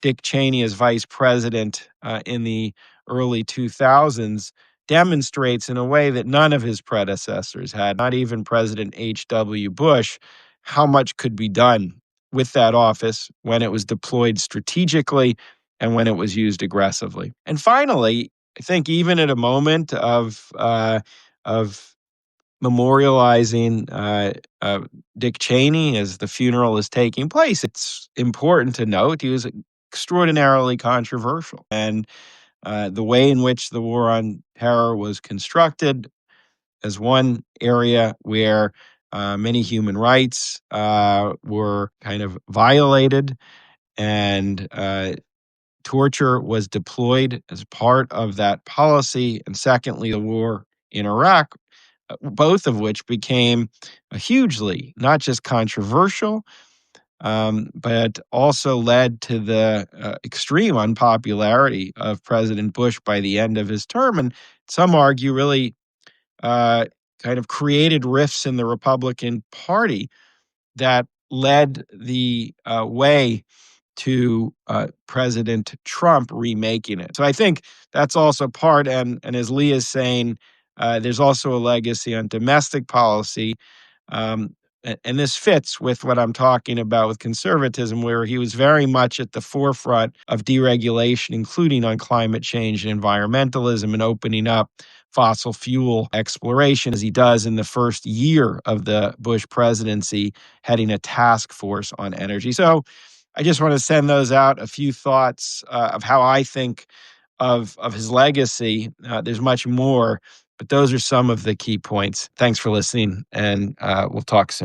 Dick Cheney as vice president in the early 2000s demonstrates in a way that none of his predecessors had, not even President H.W. Bush, how much could be done with that office when it was deployed strategically and when it was used aggressively. And finally, I think even at a moment of memorializing Dick Cheney as the funeral is taking place, it's important to note he was extraordinarily controversial. And the way in which the war on terror was constructed as one area where many human rights were kind of violated, and torture was deployed as part of that policy. And secondly, the war in Iraq, both of which became hugely not just controversial, but also led to the extreme unpopularity of President Bush by the end of his term. And some argue really kind of created rifts in the Republican Party that led the way to President Trump remaking it. So I think that's also part, and as Lee is saying, there's also a legacy on domestic policy. And this fits with what I'm talking about with conservatism, where he was very much at the forefront of deregulation, including on climate change and environmentalism, and opening up fossil fuel exploration, as he does in the first year of the Bush presidency, heading a task force on energy. So I just want to send those out, a few thoughts of how I think of his legacy. There's much more, but those are some of the key points. Thanks for listening, and we'll talk soon.